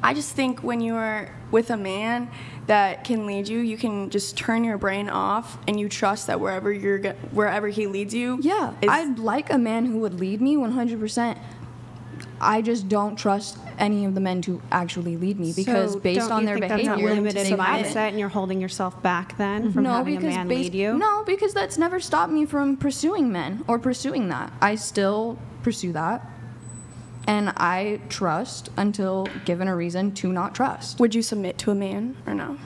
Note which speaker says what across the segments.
Speaker 1: I just think when you're with a man that can lead you, you can just turn your brain off and you trust that wherever he leads you.
Speaker 2: Yeah, I'd like a man who would lead me 100%. I just don't trust any of the men to actually lead me because based on their behavior,
Speaker 3: that's a limiting mindset, and you're holding yourself back then from having a man lead you?
Speaker 2: No, because that's never stopped me from pursuing men or pursuing that. I still pursue that. And I trust until given a reason to not trust.
Speaker 1: Would you submit to a man or no?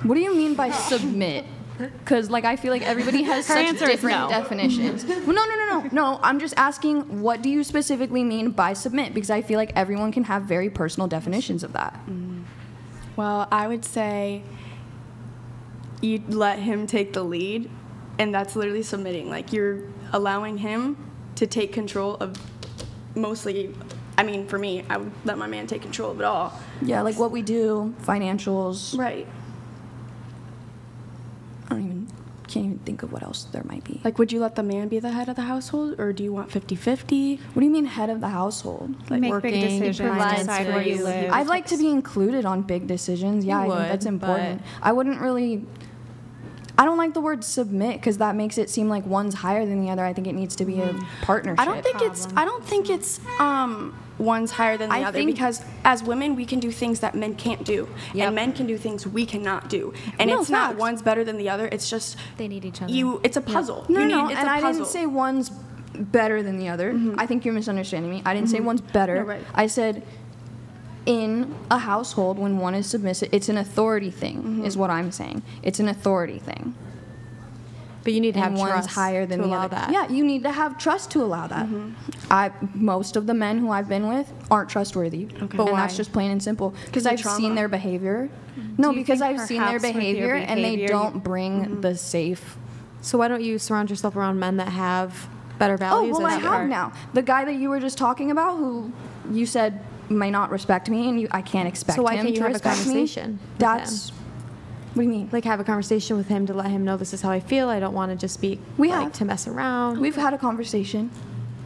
Speaker 2: What do you mean by submit? Because, like, I feel like everybody has such different definitions. Well, no. I'm just asking, what do you specifically mean by submit? Because I feel like everyone can have very personal definitions of that.
Speaker 1: Well, I would say you let him take the lead, and that's literally submitting. Like, you're allowing him to take control of mostly... I mean, for me, I would let my man take control of it all.
Speaker 2: Yeah, like what we do, financials.
Speaker 1: Right.
Speaker 2: Can't even think of what else there might be.
Speaker 1: Like, would you let the man be the head of the household, or do you want 50-50?
Speaker 2: What do you mean head of the household?
Speaker 3: Like make big decisions, decide where you live.
Speaker 2: I'd like to be included on big decisions. Yeah, I think that's important. I wouldn't really... I don't like the word submit because that makes it seem like one's higher than the other. I think it needs to be a partnership.
Speaker 1: I don't think it's one's higher than the other because as women we can do things that men can't do, and men can do things we cannot do. And it's not one's better than the other. It's just
Speaker 4: they need each other.
Speaker 1: It's a puzzle.
Speaker 2: I didn't say one's better than the other. I think you're misunderstanding me. I didn't say one's better.
Speaker 1: No, right.
Speaker 2: I said in a household, when one is submissive, it's an authority thing, is what I'm saying. It's an authority thing.
Speaker 4: But you need to have
Speaker 2: one's
Speaker 4: trust
Speaker 2: higher than
Speaker 4: to
Speaker 2: the
Speaker 4: allow
Speaker 2: other.
Speaker 4: that.
Speaker 2: Yeah, you need to have trust to allow that. Most of the men who I've been with aren't trustworthy.
Speaker 1: Okay.
Speaker 2: But that's just plain and simple. Because I've seen their behavior. No, because I've seen their behavior and they don't bring the safe.
Speaker 4: So why don't you surround yourself around men that have better values?
Speaker 2: Oh, well, I have now. The guy that you were just talking about, who you said may not respect me, and I can't expect him to respect me.
Speaker 4: So why can't you have a conversation?
Speaker 2: That's... What do you mean?
Speaker 4: Like have a conversation with him to let him know this is how I feel. I don't want to just be to mess around.
Speaker 2: We've had a conversation.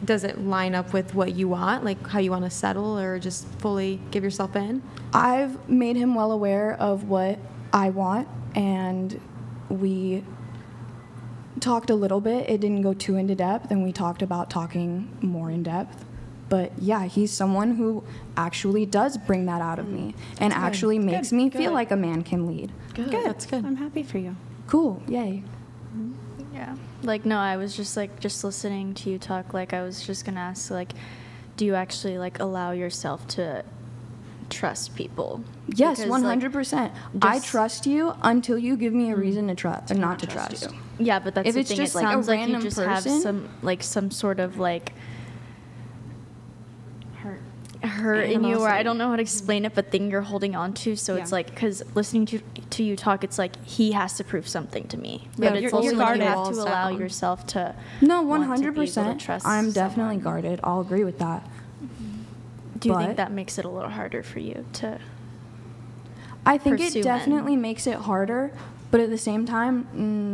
Speaker 4: Does it line up with what you want, like how you want to settle, or just fully give yourself in?
Speaker 2: I've made him well aware of what I want, and we talked a little bit. It didn't go too into depth, and we talked about talking more in depth. But yeah, he's someone who actually does bring that out of me and actually makes me feel like a man can lead.
Speaker 3: Good. That's good. I'm happy for you.
Speaker 2: Cool. Yay.
Speaker 5: Yeah. Like, no, I was just listening to you talk. Like, I was just going to ask, like, do you actually, like, allow yourself to trust people?
Speaker 2: Yes, 100%. I trust you until you give me a reason to trust, not to trust you.
Speaker 5: Yeah, but that's
Speaker 2: if
Speaker 5: the
Speaker 2: it's
Speaker 5: thing.
Speaker 2: just
Speaker 5: It sounds
Speaker 2: a
Speaker 5: like you
Speaker 2: random
Speaker 5: just
Speaker 2: person,
Speaker 5: have some sort of, like, hurt in you, or I don't know how to explain it, but thing you're holding on to. So it's like, because listening to you talk, it's like he has to prove something to me. But it's also like you have to allow yourself to.
Speaker 2: No, 100%. I'm definitely guarded. I'll agree with that.
Speaker 5: Do you think that makes it a little harder for you to?
Speaker 2: I think it definitely makes it harder, but at the same time,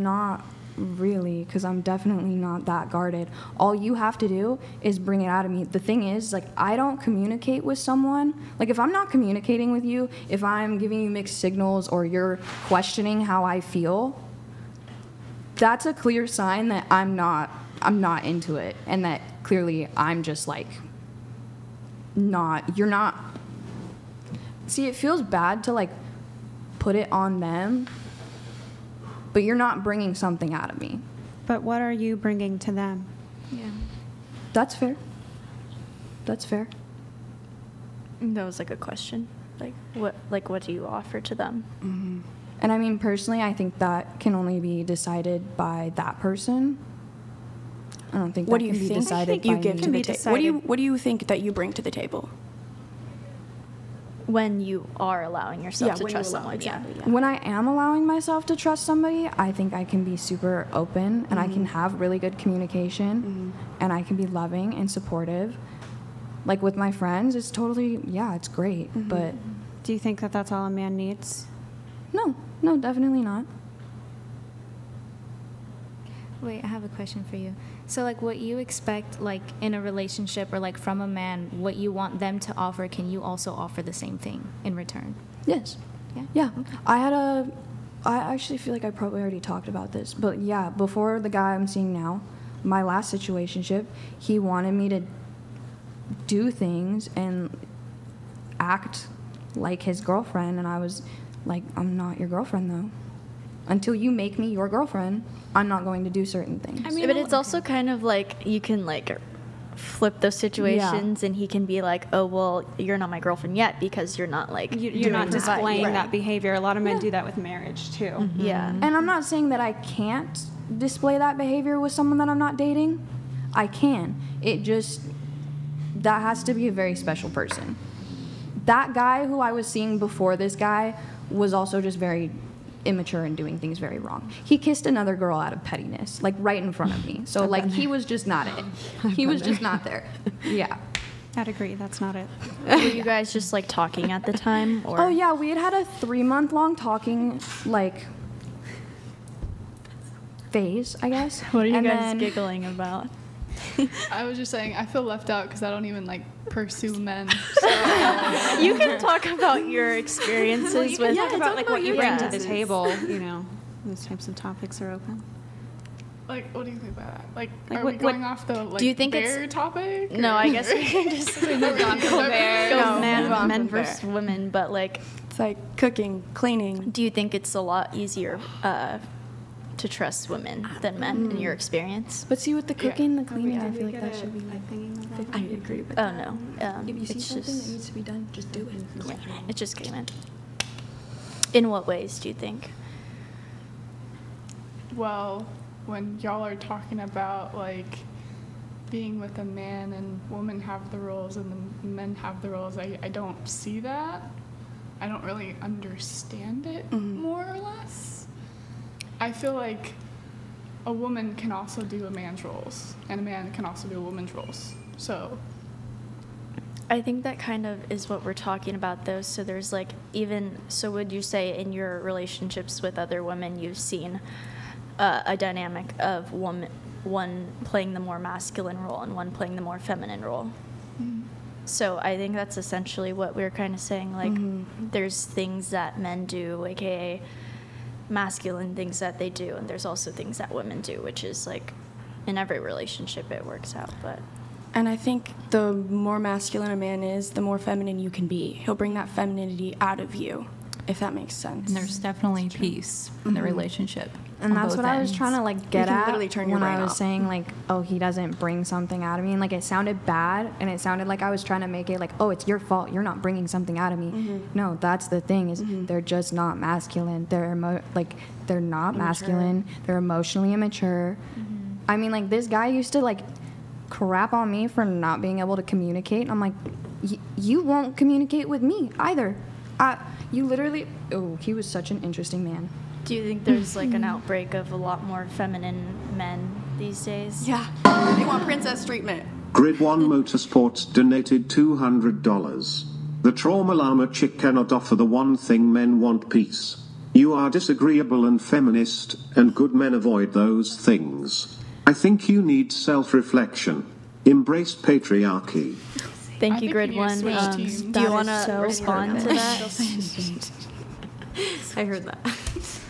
Speaker 2: not really, because I'm definitely not that guarded. All you have to do is bring it out of me. The thing is, like, I don't communicate with someone. Like, if I'm not communicating with you, if I'm giving you mixed signals or you're questioning how I feel, that's a clear sign that I'm not into it, and that clearly I'm just like you're not. See, it feels bad to like put it on them, but you're not bringing something out of me.
Speaker 3: But what are you bringing to them?
Speaker 5: Yeah.
Speaker 2: That's fair. That's fair.
Speaker 5: That was like a question. What do you offer to them?
Speaker 2: Mm-hmm. And I mean, personally, I think that can only be decided by that person. I don't think that can be decided by me.
Speaker 1: What do you think that you bring to the table?
Speaker 5: When you are allowing yourself to trust someone.
Speaker 1: Exactly, yeah.
Speaker 2: When I am allowing myself to trust somebody, I think I can be super open, and I can have really good communication, and I can be loving and supportive. Like with my friends, it's totally, it's great. But
Speaker 3: do you think that that's all a man needs?
Speaker 2: No, definitely not.
Speaker 4: Wait, I have a question for you.
Speaker 6: So, like, what you expect, like, in a relationship or, like, from a man, what you want them to offer, can you also offer the same thing in return?
Speaker 2: Yes. Yeah. Okay. I actually feel like I probably already talked about this, but yeah, before the guy I'm seeing now, my last situationship, he wanted me to do things and act like his girlfriend, and I was like, I'm not your girlfriend, though. Until you make me your girlfriend, I'm not going to do certain things.
Speaker 5: I mean, but it's also kind of like you can like flip those situations, and he can be like, oh, well, you're not my girlfriend yet because you're not like
Speaker 3: you're not displaying that behavior. A lot of men do that with marriage too.
Speaker 5: Mm-hmm. Yeah.
Speaker 2: And I'm not saying that I can't display that behavior with someone that I'm not dating. I can. That has to be a very special person. That guy who I was seeing before this guy was also just very immature and doing things very wrong. He kissed another girl out of pettiness, like right in front of me. So like he was just not it. He was just not there. Yeah.
Speaker 3: I'd agree. That's not it.
Speaker 5: Were you guys just like talking at the time? Or?
Speaker 2: Oh yeah, we had a 3-month-long talking like phase, I guess.
Speaker 5: What are you guys giggling about?
Speaker 7: I was just saying I feel left out because I don't even like pursue men. So.
Speaker 5: You can talk about your experiences with.
Speaker 3: Talk about like what you bring to the table. You know, those types of topics are open.
Speaker 7: Like, what do you think about that? Like are we going off the like
Speaker 5: do you think
Speaker 7: bear topic? Or?
Speaker 5: No, I guess we can just go men versus women, but like
Speaker 1: it's like cooking, cleaning.
Speaker 5: Do you think it's a lot easier to trust women than men in your experience?
Speaker 2: But see, with the cooking, the cleaning, I feel like that should be.
Speaker 1: I agree with
Speaker 2: that.
Speaker 5: Oh no.
Speaker 2: If you see something that needs to be done, just do it.
Speaker 5: Yeah, it just came in. In what ways do you think?
Speaker 7: Well, when y'all are talking about like being with a man and women have the roles and the men have the roles, I don't see that. I don't really understand it more or less. I feel like a woman can also do a man's roles, and a man can also do a woman's roles. So
Speaker 5: I think that kind of is what we're talking about, though. So there's like so would you say in your relationships with other women, you've seen a dynamic of one playing the more masculine role and one playing the more feminine role? Mm-hmm. So I think that's essentially what we're kind of saying. Like there's things that men do, aka masculine things that they do, and there's also things that women do, which is like in every relationship it works out. But
Speaker 1: and I think the more masculine a man is, the more feminine you can be. He'll bring that femininity out of you, if that makes sense.
Speaker 8: And there's definitely peace in the relationship.
Speaker 2: And that's what I was trying to like get at when I was
Speaker 1: off.
Speaker 2: saying like, oh, he doesn't bring something out of me, and like it sounded bad, and it sounded like I was trying to make it like, oh, it's your fault, you're not bringing something out of me. No, that's the thing is they're just not masculine. They're not masculine. They're emotionally immature. I mean, like this guy used to like crap on me for not being able to communicate, and I'm like, you won't communicate with me either. You literally. Oh, he was such an interesting man.
Speaker 5: Do you think there's like an outbreak of a lot more feminine men these days?
Speaker 1: Yeah, they want princess treatment.
Speaker 9: Grid 1 Motorsports donated $200. The trauma llama chick cannot offer the one thing men want: peace. You are disagreeable and feminist, and good men avoid those things. I think you need self-reflection. Embrace patriarchy.
Speaker 5: Thank you, Grid 1. Do you want to respond to that?
Speaker 4: I heard that.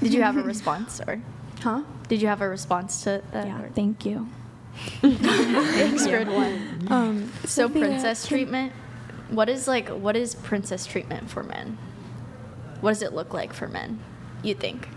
Speaker 5: Did you have a response, or?
Speaker 2: Huh?
Speaker 5: Did you have a response to that?
Speaker 2: Yeah. Thank you.
Speaker 5: Thanks, Grid 1. So princess treatment. What is princess treatment for men? What does it look like for men, you think?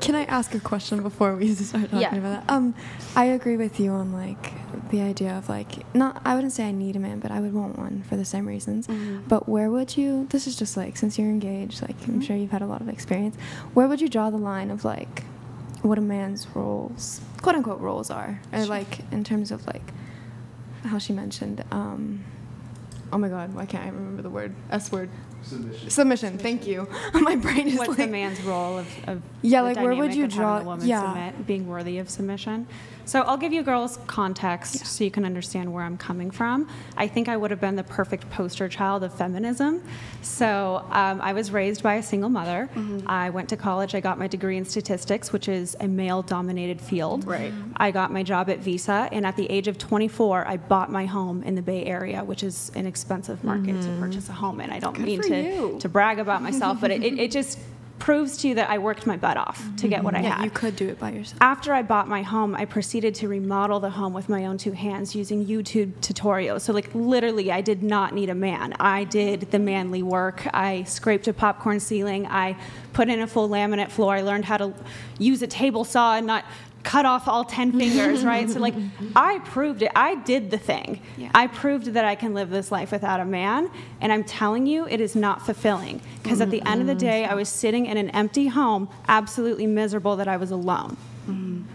Speaker 10: Can I ask a question before we start talking about that? I agree with you on like the idea of like I wouldn't say I need a man, but I would want one for the same reasons. But where would you? This is just like since you're engaged, like I'm sure you've had a lot of experience. Where would you draw the line of like what a man's roles, quote unquote roles are, or like in terms of like how she mentioned oh my God, why can't I remember the word? S word. Submission. Thank you. My brain is
Speaker 3: What's the man's role of
Speaker 10: yeah,
Speaker 3: the
Speaker 10: like where would you
Speaker 3: dynamic of
Speaker 10: draw?
Speaker 3: having a woman
Speaker 10: Yeah.
Speaker 3: submit, being worthy of submission? So I'll give you girls context so you can understand where I'm coming from. I think I would have been the perfect poster child of feminism. So I was raised by a single mother. I went to college. I got my degree in statistics, which is a male-dominated field.
Speaker 1: Right.
Speaker 3: I got my job at Visa, and at the age of 24, I bought my home in the Bay Area, which is an expensive market to purchase a home in. I don't mean to brag about myself, but it just proves to you that I worked my butt off to get what I had.
Speaker 10: You could do it by yourself.
Speaker 3: After I bought my home, I proceeded to remodel the home with my own 2 hands using YouTube tutorials. So like literally, I did not need a man. I did the manly work. I scraped a popcorn ceiling. I put in a full laminate floor. I learned how to use a table saw and not cut off all 10 fingers, right? So like, I proved it. I did the thing. Yeah. I proved that I can live this life without a man, and I'm telling you, it is not fulfilling. Because at the end of the day, I was sitting in an empty home, absolutely miserable that I was alone.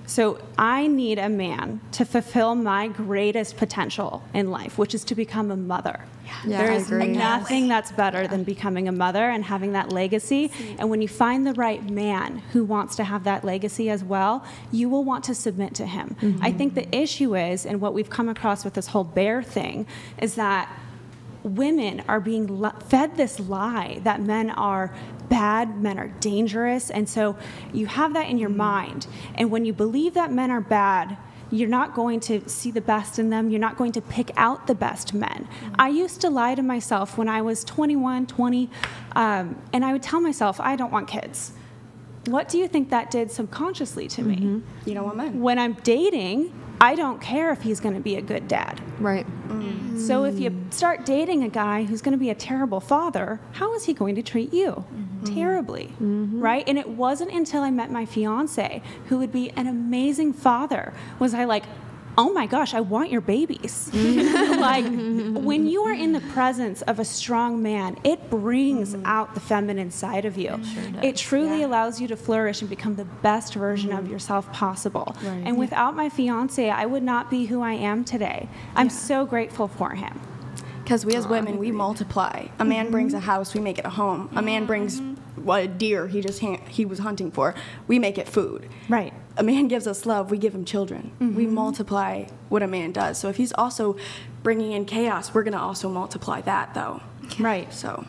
Speaker 3: So I need a man to fulfill my greatest potential in life, which is to become a mother.
Speaker 10: Yeah,
Speaker 3: there is nothing that's better than becoming a mother and having that legacy. And when you find the right man who wants to have that legacy as well, you will want to submit to him. I think the issue is, and what we've come across with this whole bear thing, is that women are being fed this lie that men are bad, men are dangerous, and so you have that in your mind. And when you believe that men are bad, you're not going to see the best in them. You're not going to pick out the best men. I used to lie to myself when I was 21, 20, and I would tell myself, I don't want kids. What do you think that did subconsciously to me?
Speaker 1: You don't want men.
Speaker 3: When I'm dating, I don't care if he's going to be a good dad.
Speaker 4: Right.
Speaker 3: So if you start dating a guy who's going to be a terrible father, how is he going to treat you? Terribly, right? And it wasn't until I met my fiance, who would be an amazing father, was I like, oh my gosh, I want your babies. Like, when you are in the presence of a strong man, it brings out the feminine side of you. It truly allows you to flourish and become the best version of yourself possible. Right. And without my fiance, I would not be who I am today. I'm so grateful for him.
Speaker 1: Because we as women, we multiply. A man brings a house, we make it a home. A man brings what a deer he was hunting for, we make it food.
Speaker 3: Right.
Speaker 1: A man gives us love, we give him children. We multiply what a man does. So if he's also bringing in chaos, we're going to also multiply that, though.
Speaker 3: Right.
Speaker 1: So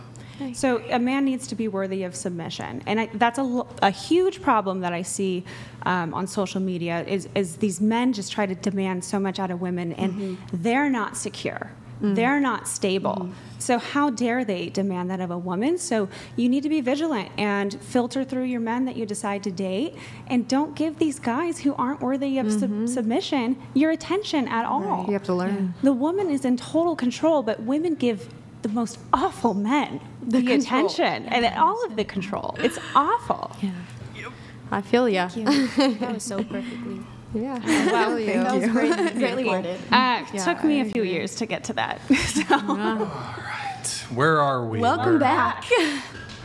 Speaker 3: a man needs to be worthy of submission. And that's a huge problem that I see on social media is these men just try to demand so much out of women, and they're not secure. They're not stable. So how dare they demand that of a woman? So you need to be vigilant and filter through your men that you decide to date, and don't give these guys who aren't worthy of submission your attention at all.
Speaker 4: Right. You have to learn.
Speaker 3: Yeah. The woman is in total control, but women give the most awful men the attention and all of the control. It's awful.
Speaker 4: Yeah. I feel ya.
Speaker 6: That was so perfectly.
Speaker 4: Yeah.
Speaker 1: Wow, that was greatly worded.
Speaker 3: Took me a few years to get to that. So.
Speaker 11: All right. Where are we?
Speaker 1: Welcome back.